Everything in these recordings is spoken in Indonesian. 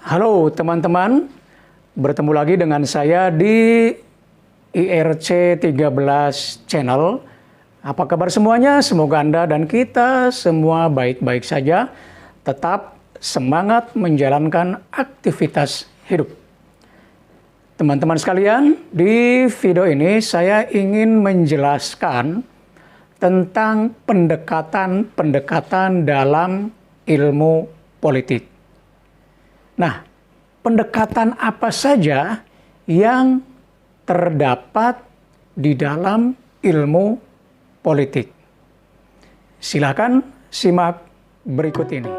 Halo teman-teman, bertemu lagi dengan saya di IRC 13 Channel. Apa kabar semuanya? Semoga Anda dan kita semua baik-baik saja, tetap semangat menjalankan aktivitas hidup. Teman-teman sekalian, di video ini saya ingin menjelaskan tentang pendekatan-pendekatan dalam ilmu politik. Nah, pendekatan apa saja yang terdapat di dalam ilmu politik? Silakan simak berikut ini.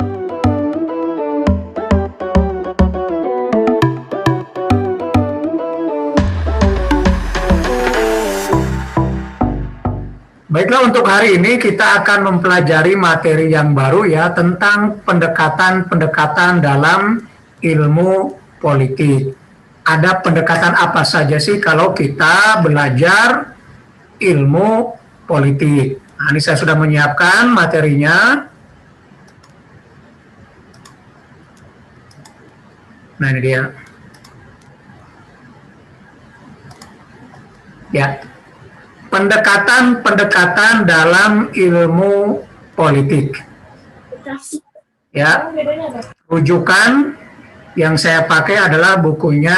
Baiklah, untuk hari ini kita akan mempelajari materi yang baru ya tentang pendekatan-pendekatan dalam ilmu politik. Ada pendekatan apa saja sih kalau kita belajar ilmu politik? Nah, ini saya sudah menyiapkan materinya. Nah, ini dia. Ya. Pendekatan-pendekatan dalam ilmu politik. Ya. Rujukan yang saya pakai adalah bukunya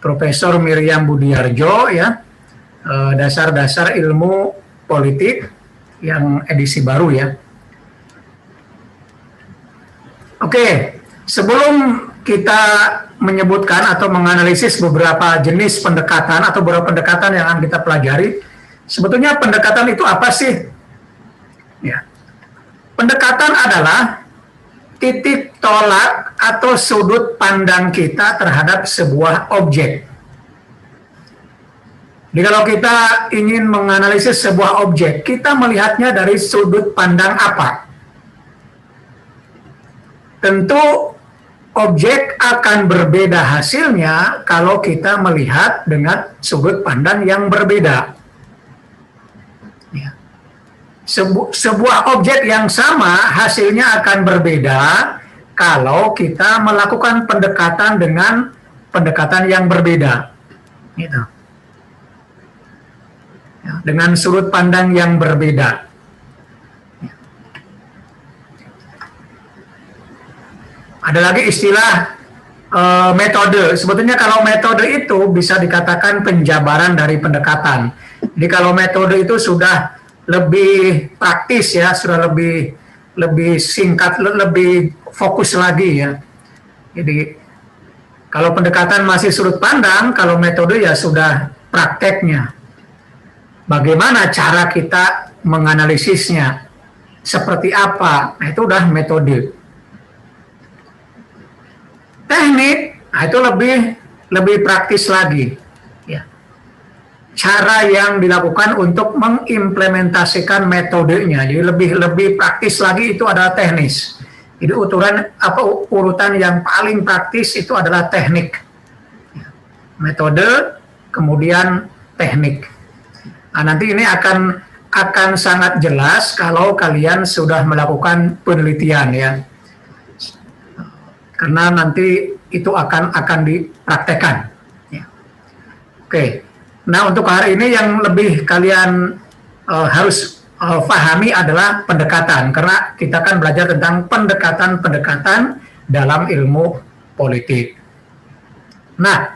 Profesor Miriam Budiarjo ya, dasar-dasar ilmu politik yang edisi baru ya. Oke, sebelum kita menyebutkan atau menganalisis beberapa jenis pendekatan atau beberapa pendekatan yang akan kita pelajari, sebetulnya pendekatan itu apa sih? Ya. Pendekatan adalah titik tolak atau sudut pandang kita terhadap sebuah objek. Jadi kalau kita ingin menganalisis sebuah objek, kita melihatnya dari sudut pandang apa? Tentu objek akan berbeda hasilnya kalau kita melihat dengan sudut pandang yang berbeda. Sebuah objek yang sama hasilnya akan berbeda kalau kita melakukan pendekatan dengan pendekatan yang berbeda, gitu. Ya, dengan sudut pandang yang berbeda. Ada lagi istilah metode. Sebetulnya kalau metode itu bisa dikatakan penjabaran dari pendekatan. Jadi kalau metode itu sudah lebih praktis ya, sudah lebih singkat, lebih fokus lagi ya. Jadi kalau pendekatan masih sudut pandang, kalau metode ya sudah prakteknya. Bagaimana cara kita menganalisisnya? Seperti apa? Nah, itu udah metode. Teknik, nah itu lebih praktis lagi. Ya. Cara yang dilakukan untuk mengimplementasikan metodenya, jadi lebih praktis lagi itu adalah teknis. Jadi urutan yang paling praktis itu adalah teknik, metode, kemudian teknik. Nah, nanti ini akan sangat jelas kalau kalian sudah melakukan penelitian ya, karena nanti itu akan dipraktekkan. Ya. Oke. Nah, untuk hari ini yang lebih kalian harus pahami adalah pendekatan, karena kita akan belajar tentang pendekatan-pendekatan dalam ilmu politik. Nah,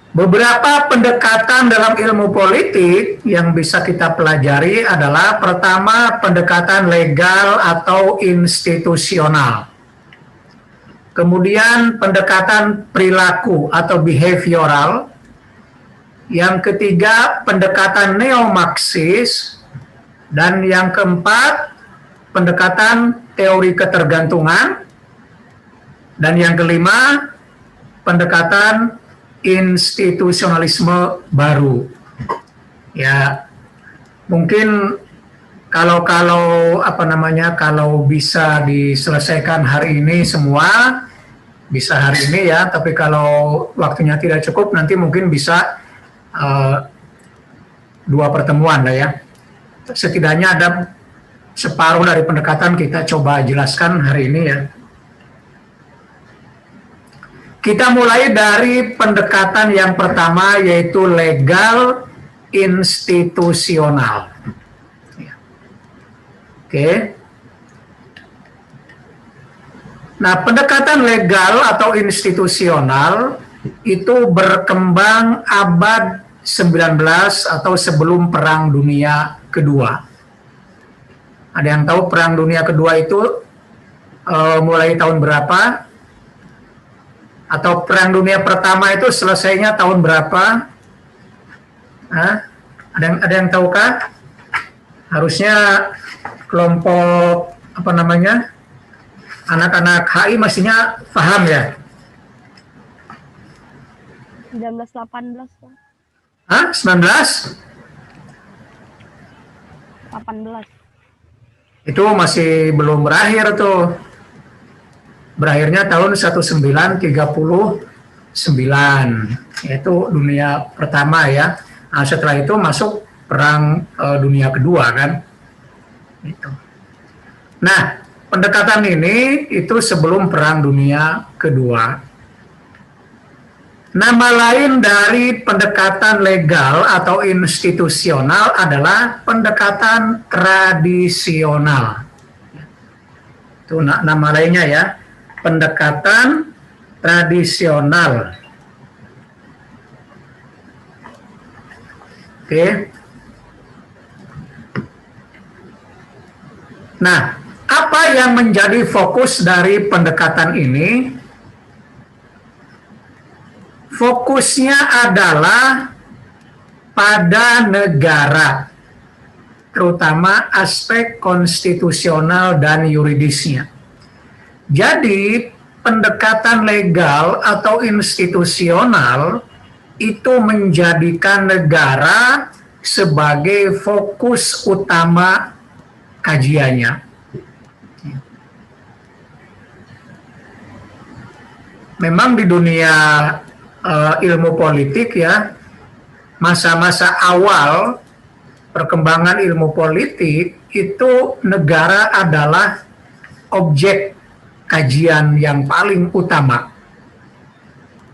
beberapa pendekatan dalam ilmu politik yang bisa kita pelajari adalah pertama, pendekatan legal atau institusional. Kemudian pendekatan perilaku atau behavioral. Yang ketiga, pendekatan neo-Marxis. Dan yang keempat, pendekatan teori ketergantungan. Dan yang kelima, pendekatan institusionalisme baru. Ya, mungkin kalau bisa diselesaikan hari ini semua, bisa hari ini ya, tapi kalau waktunya tidak cukup, nanti mungkin bisa 2 pertemuan lah ya. Setidaknya ada separuh dari pendekatan kita coba jelaskan hari ini ya. Kita mulai dari pendekatan yang pertama, yaitu legal institusional. Oke. Nah, pendekatan legal atau institusional itu berkembang abad 19 atau sebelum Perang Dunia Kedua. Ada yang tahu Perang Dunia Kedua itu mulai tahun berapa? Atau Perang Dunia Pertama itu selesainya tahun berapa? Hah? Ada yang tahukah? Harusnya kelompok apa namanya? Anak-anak HI mestinya paham ya? 1918. Hah? 19? 18. Itu masih belum berakhir tuh. Berakhirnya tahun 1939, yaitu dunia pertama ya. Nah, setelah itu masuk Perang Dunia Kedua kan. Gitu. Nah, pendekatan ini itu sebelum Perang Dunia Kedua. Nama lain dari pendekatan legal atau institusional adalah pendekatan tradisional. Itu nama lainnya ya, pendekatan tradisional. Oke. Nah, apa yang menjadi fokus dari pendekatan ini? Fokusnya adalah pada negara, terutama aspek konstitusional dan yuridisnya. Jadi, pendekatan legal atau institusional itu menjadikan negara sebagai fokus utama kajiannya. Memang di dunia ilmu politik ya, masa-masa awal perkembangan ilmu politik itu negara adalah objek kajian yang paling utama.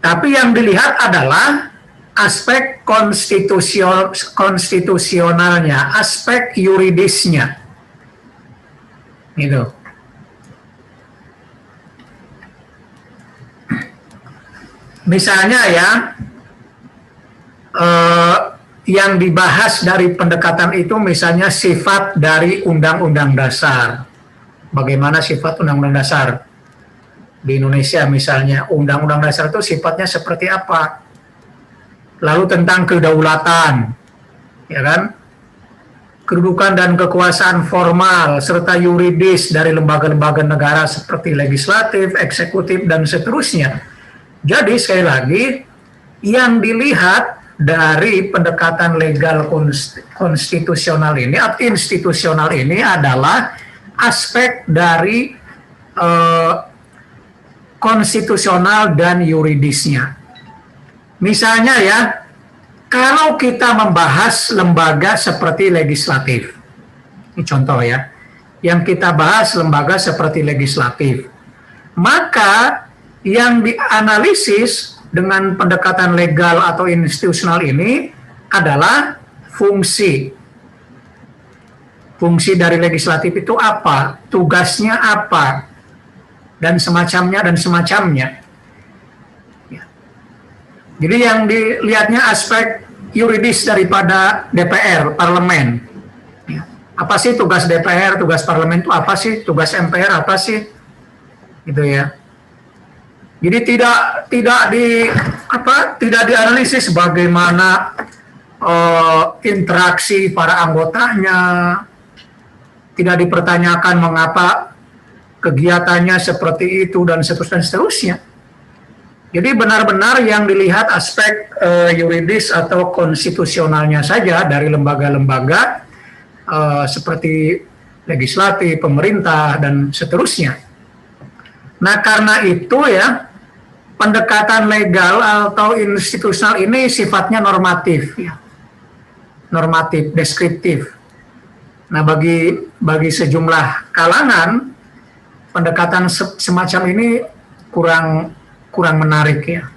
Tapi yang dilihat adalah aspek konstitusionalnya, aspek yuridisnya. Gitu. Misalnya ya, yang dibahas dari pendekatan itu misalnya sifat dari Undang-Undang Dasar. Bagaimana sifat Undang-Undang Dasar? Di Indonesia misalnya, Undang-Undang Dasar itu sifatnya seperti apa? Lalu tentang kedaulatan, ya kan? Kedudukan dan kekuasaan formal, serta yuridis dari lembaga-lembaga negara seperti legislatif, eksekutif, dan seterusnya. Jadi sekali lagi, yang dilihat dari pendekatan legal konstitusional ini atau institusional ini adalah aspek dari konstitusional dan yuridisnya. Misalnya ya, kalau kita membahas lembaga seperti legislatif, ini contoh ya, yang kita bahas lembaga seperti legislatif, maka yang dianalisis dengan pendekatan legal atau institusional ini adalah fungsi. Fungsi dari legislatif itu apa? Tugasnya apa? Dan semacamnya dan semacamnya. Ya. Jadi yang dilihatnya aspek yuridis daripada DPR, parlemen. Ya. Apa sih tugas DPR, tugas parlemen itu apa sih? Tugas MPR apa sih? Gitu ya. Jadi tidak dianalisis bagaimana interaksi para anggotanya, tidak dipertanyakan mengapa kegiatannya seperti itu dan seterusnya. Jadi benar-benar yang dilihat aspek yuridis atau konstitusionalnya saja dari lembaga-lembaga seperti legislatif, pemerintah dan seterusnya. Nah karena itu ya, pendekatan legal atau institusional ini sifatnya normatif, ya. Normatif, deskriptif. Nah bagi sejumlah kalangan, pendekatan semacam ini kurang menarik ya,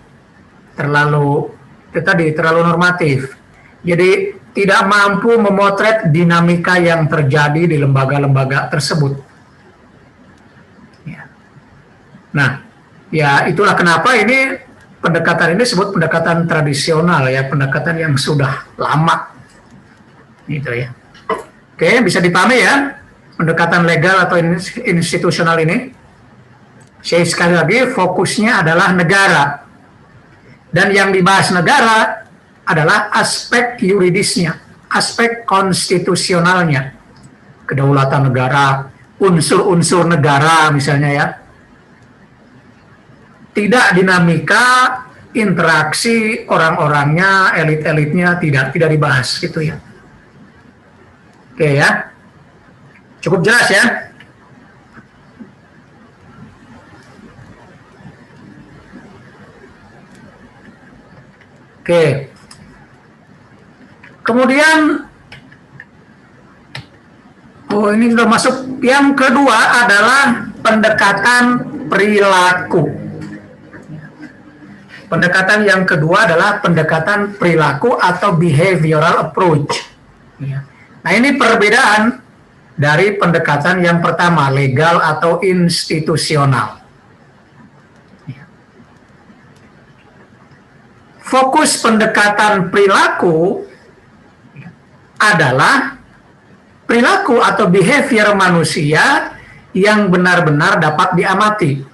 terlalu normatif. Jadi tidak mampu memotret dinamika yang terjadi di lembaga-lembaga tersebut. Ya. Nah, ya itulah kenapa ini pendekatan ini disebut pendekatan tradisional ya, pendekatan yang sudah lama, gitu ya. Oke, bisa dipahami ya pendekatan legal atau institusional ini. Saya sekali lagi fokusnya adalah negara, dan yang dibahas negara adalah aspek yuridisnya, aspek konstitusionalnya, kedaulatan negara, unsur-unsur negara misalnya ya. Tidak dinamika interaksi orang-orangnya, elit-elitnya tidak dibahas gitu ya. Oke ya, cukup jelas ya. Oke. Kemudian, ini sudah masuk. Yang kedua adalah pendekatan perilaku. Pendekatan yang kedua adalah pendekatan perilaku atau behavioral approach. Nah, ini perbedaan dari pendekatan yang pertama, legal atau institusional. Fokus pendekatan perilaku adalah perilaku atau behavior manusia yang benar-benar dapat diamati.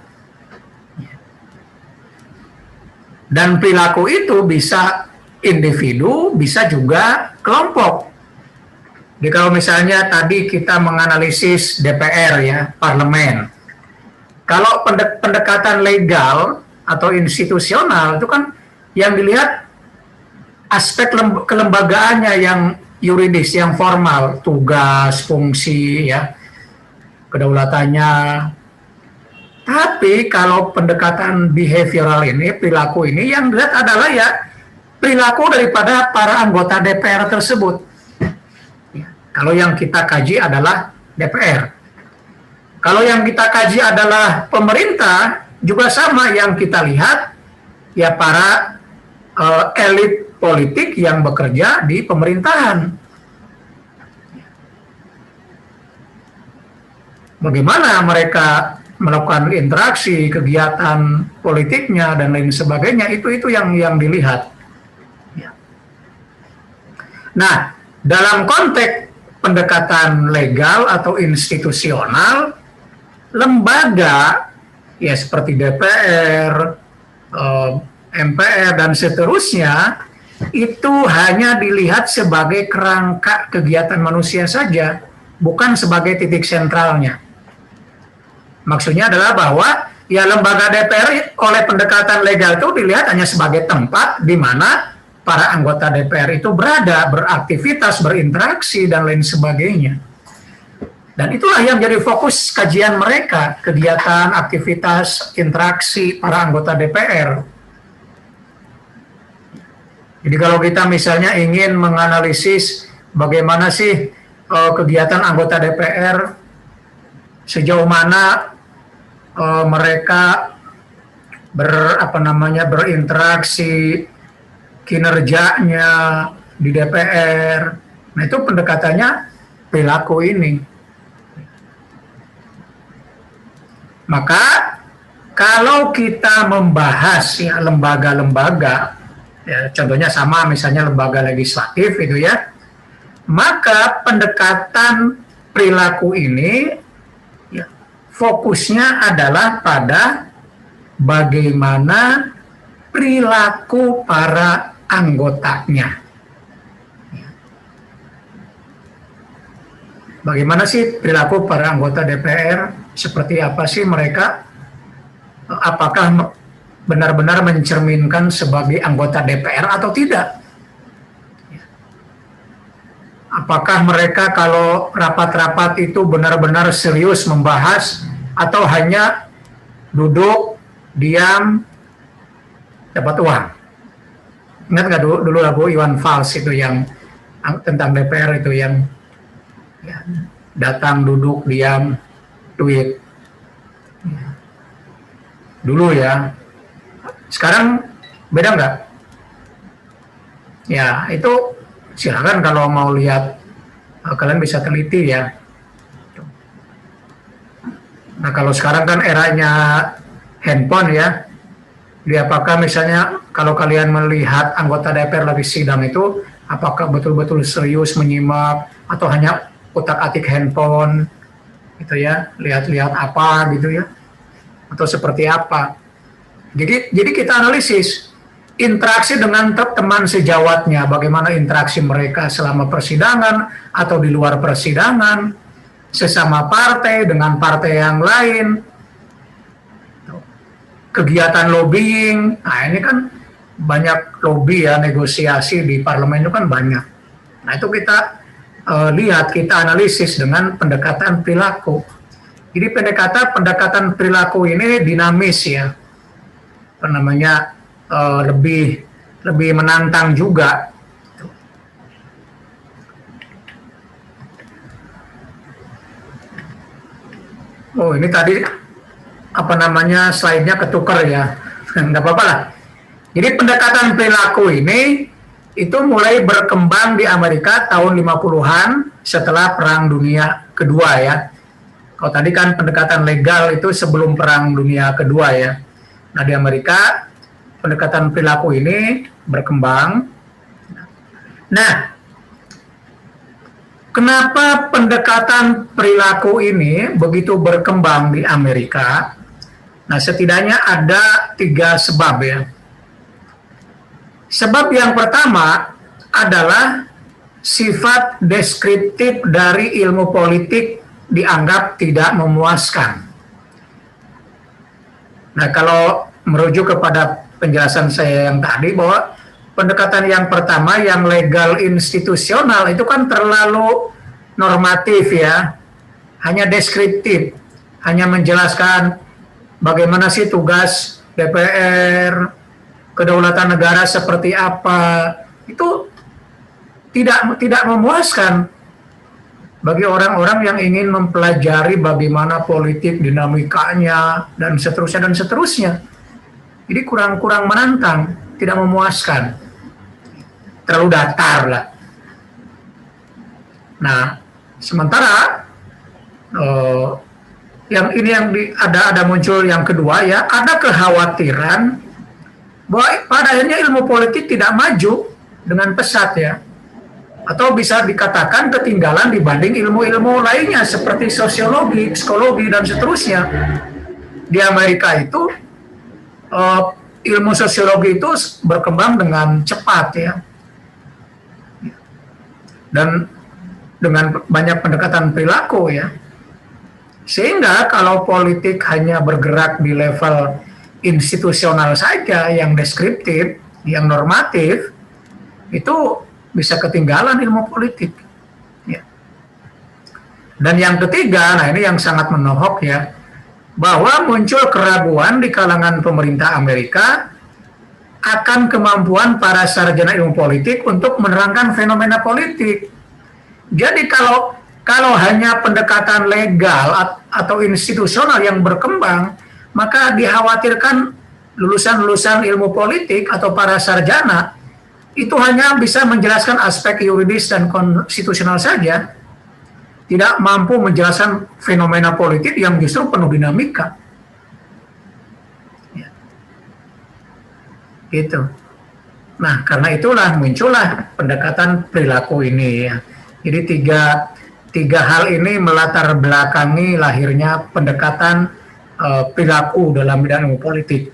Dan perilaku itu bisa individu, bisa juga kelompok. Jadi kalau misalnya tadi kita menganalisis DPR ya, parlemen. Kalau pendekatan legal atau institusional itu kan yang dilihat aspek kelembagaannya yang yuridis, yang formal, tugas, fungsi ya, kedaulatannya. Tapi kalau pendekatan behavioral ini, perilaku ini, yang dilihat adalah ya perilaku daripada para anggota DPR tersebut. Kalau yang kita kaji adalah DPR. Kalau yang kita kaji adalah pemerintah, juga sama yang kita lihat ya para elit politik yang bekerja di pemerintahan. Bagaimana mereka melakukan interaksi, kegiatan politiknya dan lain sebagainya, itu yang dilihat. Nah, dalam konteks pendekatan legal atau institusional, lembaga ya seperti DPR, MPR dan seterusnya itu hanya dilihat sebagai kerangka kegiatan manusia saja, bukan sebagai titik sentralnya. Maksudnya adalah bahwa ya lembaga DPR oleh pendekatan legal itu dilihat hanya sebagai tempat di mana para anggota DPR itu berada, beraktivitas, berinteraksi, dan lain sebagainya. Dan itulah yang jadi fokus kajian mereka, kegiatan, aktivitas, interaksi para anggota DPR. Jadi kalau kita misalnya ingin menganalisis bagaimana sih kegiatan anggota DPR, sejauh mana mereka berinteraksi, kinerjanya di DPR. Nah, itu pendekatannya perilaku ini. Maka kalau kita membahas ya lembaga-lembaga, ya contohnya sama misalnya lembaga legislatif itu ya, maka pendekatan perilaku ini ya, fokusnya adalah pada bagaimana perilaku para anggotanya. Bagaimana sih perilaku para anggota DPR? Seperti apa sih mereka? Apakah benar-benar mencerminkan sebagai anggota DPR atau tidak? Apakah mereka kalau rapat-rapat itu benar-benar serius membahas atau hanya duduk, diam, dapat uang? Ingat nggak dulu lagu Iwan Fals itu yang tentang DPR itu yang ya, datang, duduk, diam, duit. Dulu ya. Sekarang beda nggak? Ya, itu silakan kalau mau lihat, kalian bisa teliti ya. Nah, kalau sekarang kan eranya handphone ya. Jadi apakah misalnya kalau kalian melihat anggota DPR lagi sidang itu, apakah betul-betul serius menyimak atau hanya utak-atik handphone gitu ya, lihat-lihat apa gitu ya, atau seperti apa. Jadi kita analisis interaksi dengan teman sejawatnya, bagaimana interaksi mereka selama persidangan atau di luar persidangan, sesama partai dengan partai yang lain, kegiatan lobbying. Nah, ini kan banyak lobby ya, negosiasi di parlemen itu kan banyak. Nah, itu kita lihat, kita analisis dengan pendekatan perilaku. Jadi pendekatan perilaku ini dinamis ya, apa namanya, lebih menantang juga. Oh, ini tadi apa namanya, slide-nya ketukar ya, nggak apa-apa lah. Jadi pendekatan perilaku ini itu mulai berkembang di Amerika tahun 50-an setelah Perang Dunia Kedua ya. Kalau tadi kan pendekatan legal itu sebelum Perang Dunia Kedua ya. Nah, di Amerika pendekatan perilaku ini berkembang. Nah, kenapa pendekatan perilaku ini begitu berkembang di Amerika? Nah, setidaknya ada 3 sebab ya. Sebab yang pertama adalah sifat deskriptif dari ilmu politik dianggap tidak memuaskan. Nah, kalau merujuk kepada penjelasan saya yang tadi, bahwa pendekatan yang pertama yang legal institusional itu kan terlalu normatif ya, hanya deskriptif, hanya menjelaskan bagaimana sih tugas DPR, kedaulatan negara seperti apa. Itu tidak memuaskan bagi orang-orang yang ingin mempelajari bagaimana politik, dinamikanya, dan seterusnya. Jadi kurang menantang, tidak memuaskan, terlalu datar lah. Nah, sementara ada muncul yang kedua ya, ada kekhawatiran bahwa pada akhirnya ilmu politik tidak maju dengan pesat ya, atau bisa dikatakan ketinggalan dibanding ilmu-ilmu lainnya seperti sosiologi, psikologi, dan seterusnya. Di Amerika itu ilmu sosiologi itu berkembang dengan cepat ya, dan dengan banyak pendekatan perilaku ya, sehingga kalau politik hanya bergerak di level institusional saja yang deskriptif, yang normatif, itu bisa ketinggalan ilmu politik ya. Dan yang ketiga, nah ini yang sangat menohok ya, bahwa muncul keraguan di kalangan pemerintah Amerika akan kemampuan para sarjana ilmu politik untuk menerangkan fenomena politik. Jadi kalau hanya pendekatan legal atau institusional yang berkembang, maka dikhawatirkan lulusan-lulusan ilmu politik atau para sarjana itu hanya bisa menjelaskan aspek yuridis dan konstitusional saja, tidak mampu menjelaskan fenomena politik yang justru penuh dinamika. Ya. Gitu. Nah, karena itulah muncullah pendekatan perilaku ini ya. Jadi tiga hal ini melatar belakangi lahirnya pendekatan perilaku dalam bidang ilmu politik.